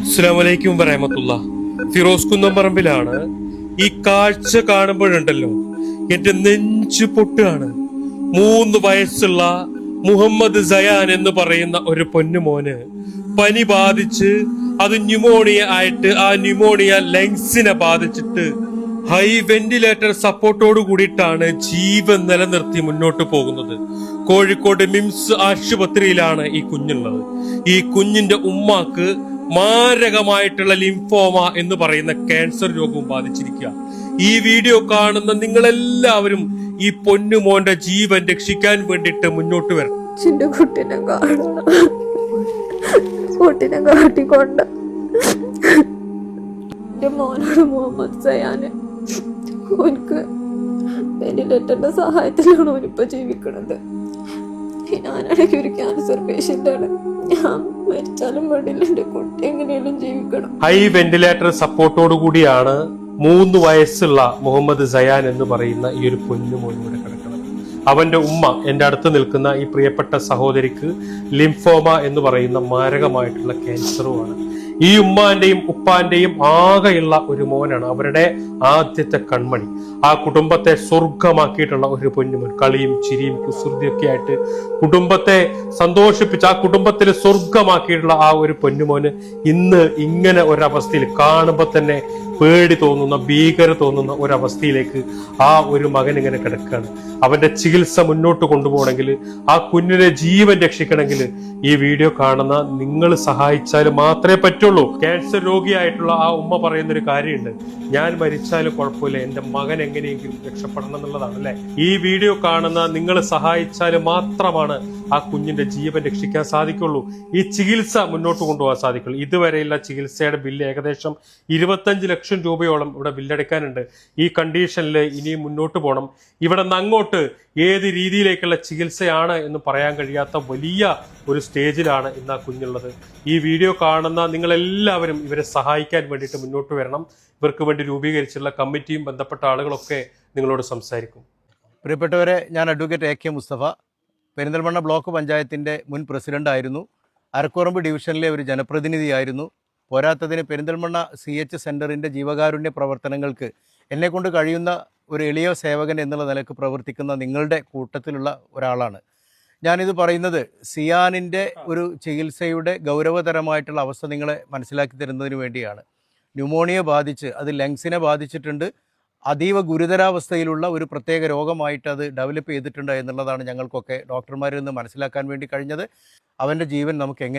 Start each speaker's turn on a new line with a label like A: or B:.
A: അസ്സലാമലൈക്കും വറഹ്മത്തുള്ളാ. ഫിറോസ് കുന്നംപറമ്പിലാണ്. ഈ കാഴ്ച കാണുമ്പോഴുണ്ടല്ലോ എന്റെ നെഞ്ചു പൊട്ടുകയാണ്. 3 വയസ്സുള്ള മുഹമ്മദ് സയാൻ എന്ന് പറയുന്ന ഒരു പൊന്നുമോന് പനി ബാധിച്ച് അത് ന്യൂമോണിയ ആയിട്ട് ആ ന്യൂമോണിയ ലങ്സിനെ ബാധിച്ചിട്ട് ഹൈ വെന്റിലേറ്റർ സപ്പോർട്ടോട് കൂടിയിട്ടാണ് ജീവൻ നിലനിർത്തി മുന്നോട്ട് പോകുന്നത്. കോഴിക്കോട് മിംസ് ആശുപത്രിയിലാണ് ഈ കുഞ്ഞുള്ളത്. ഈ കുഞ്ഞിന്റെ ഉമ്മാക്ക് മാരകമായിട്ടുള്ള ലിംഫോമ എന്ന് പറയുന്ന ക്യാൻസർ രോഗവും ബാധിച്ചിരിക്കുക. ഈ വീഡിയോ കാണുന്ന നിങ്ങളെല്ലാവരും ഈ പൊന്നുമോന്റെ ജീവൻ രക്ഷിക്കാൻ വേണ്ടിയിട്ട് മുന്നോട്ട് വരണം.
B: കുട്ടിനെ കാട്ടിക്കൊണ്ട് എന്റെ മോനോട് മുഹമ്മദ് സയാന് ഓനിക്ക് വെന്റിലേറ്ററിന്റെ സഹായത്തിലാണ് ഓനിപ്പോ ജീവിക്കണത്. ഞാനാണെങ്കിൽ ഒരു ക്യാൻസർ പേഷ്യന്റ് ആണ്. ഞാൻ മരിച്ചാലും വേണ്ടില്ല എന്റെ കുട്ടി എങ്ങനെയാലും ജീവിക്കണം.
A: ഹൈ വെന്റിലേറ്റർ സപ്പോർട്ടോട് കൂടിയാണ് 3 വയസ്സുള്ള മുഹമ്മദ് സയാൻ എന്ന് പറയുന്ന ഈ ഒരു പൊന്നുമോൻ ഇവിടെ കിടക്കുന്നത്. അവന്റെ ഉമ്മ എന്റെ അടുത്ത് നിൽക്കുന്ന ഈ പ്രിയപ്പെട്ട സഹോദരിക്ക് ലിംഫോമ എന്ന് പറയുന്ന മാരകമായിട്ടുള്ള ക്യാൻസറുമാണ്. ഈ ഉമ്മാന്റെയും ഉപ്പാന്റെയും ആകെയുള്ള ഒരു മോനാണ്, അവരുടെ ആദ്യത്തെ കൺമണി. ആ കുടുംബത്തെ സ്വർഗമാക്കിയിട്ടുള്ള ഒരു പൊന്നുമോൻ, കളിയും ചിരിയും കുസൃതിയൊക്കെ ആയിട്ട് കുടുംബത്തെ സന്തോഷിപ്പിച്ച് ആ കുടുംബത്തിൽ സ്വർഗമാക്കിയിട്ടുള്ള ആ ഒരു പൊന്നുമോന് ഇന്ന് ഇങ്ങനെ ഒരവസ്ഥയിൽ കാണുമ്പോൾ തന്നെ പേടി തോന്നുന്ന, ഭീകര തോന്നുന്ന ഒരവസ്ഥയിലേക്ക് ആ ഒരു മകൻ ഇങ്ങനെ കിടക്കുകയാണ്. അവന്റെ ചികിത്സ മുന്നോട്ട് കൊണ്ടുപോകണമെങ്കിൽ, ആ കുഞ്ഞിനെ ജീവൻ രക്ഷിക്കണമെങ്കിൽ ഈ വീഡിയോ കാണുന്ന നിങ്ങൾ സഹായിച്ചാൽ മാത്രമേ പറ്റുള്ളൂ. ക്യാൻസർ രോഗിയായിട്ടുള്ള ആ ഉമ്മ പറയുന്ന ഒരു കാര്യമുണ്ട്, ഞാൻ മരിച്ചാലും കുഴപ്പമില്ല, എന്റെ മകൻ എങ്ങനെയെങ്കിലും രക്ഷപ്പെടണം എന്നുള്ളതാണ് അല്ലെ. ഈ വീഡിയോ കാണുന്ന നിങ്ങൾ സഹായിച്ചാൽ മാത്രമാണ് ആ കുഞ്ഞിന്റെ ജീവൻ രക്ഷിക്കാൻ സാധിക്കുള്ളൂ, ഈ ചികിത്സ മുന്നോട്ട് കൊണ്ടുപോകാൻ സാധിക്കുള്ളൂ. ഇതുവരെയുള്ള ചികിത്സയുടെ ബില്ല് ഏകദേശം 25 ലക്ഷം രൂപയോളം ഇവിടെ ബില്ലടയ്ക്കാനുണ്ട്. ഈ കണ്ടീഷനിൽ ഇനിയും മുന്നോട്ട് പോകണം. ഇവിടെ നിന്ന് അങ്ങോട്ട് ഏത് രീതിയിലേക്കുള്ള ചികിത്സയാണ് എന്ന് പറയാൻ കഴിയാത്ത വലിയ ഒരു സ്റ്റേജിലാണ് ഇന്ന് ആ കുഞ്ഞുള്ളത്. ഈ വീഡിയോ കാണുന്ന നിങ്ങളെല്ലാവരും ഇവരെ സഹായിക്കാൻ വേണ്ടിയിട്ട് മുന്നോട്ട് വരണം. ഇവർക്ക് വേണ്ടി രൂപീകരിച്ചിട്ടുള്ള കമ്മിറ്റിയും ബന്ധപ്പെട്ട ആളുകളൊക്കെ നിങ്ങളോട് സംസാരിക്കും.
C: പ്രിയപ്പെട്ടവരെ, ഞാൻ advocate AK Mustafa, Perinthalmanna block പഞ്ചായത്തിൻ്റെ മുൻ പ്രസിഡന്റ് ആയിരുന്നു. അരക്കുറമ്പ് ഡിവിഷനിലെ ഒരു ജനപ്രതിനിധിയായിരുന്നു. പോരാത്തതിന് പെരിന്തൽമണ്ണ CH സെൻ്ററിൻ്റെ ജീവകാരുണ്യ പ്രവർത്തനങ്ങൾക്ക് എന്നെക്കൊണ്ട് കഴിയുന്ന ഒരു എളിയ സേവകൻ എന്നുള്ള നിലക്ക് പ്രവർത്തിക്കുന്ന നിങ്ങളുടെ കൂട്ടത്തിലുള്ള ഒരാളാണ്. ഞാനിത് പറയുന്നത് സിയാനിൻ്റെ ഒരു ചികിത്സയുടെ ഗൗരവതരമായിട്ടുള്ള അവസ്ഥ നിങ്ങളെ മനസ്സിലാക്കി തരുന്നതിന് വേണ്ടിയാണ്. ന്യൂമോണിയ ബാധിച്ച് അത് ലങ്സിനെ ബാധിച്ചിട്ടുണ്ട്. അതീവ ഗുരുതരാവസ്ഥയിലുള്ള ഒരു പ്രത്യേക രോഗമായിട്ട് അത് ഡെവലപ്പ് ചെയ്തിട്ടുണ്ട് എന്നുള്ളതാണ് ഞങ്ങൾക്കൊക്കെ ഡോക്ടർമാരിൽ നിന്ന് മനസ്സിലാക്കാൻ വേണ്ടി കഴിഞ്ഞത്. അവൻ്റെ ജീവൻ നമുക്ക് എങ്ങനെ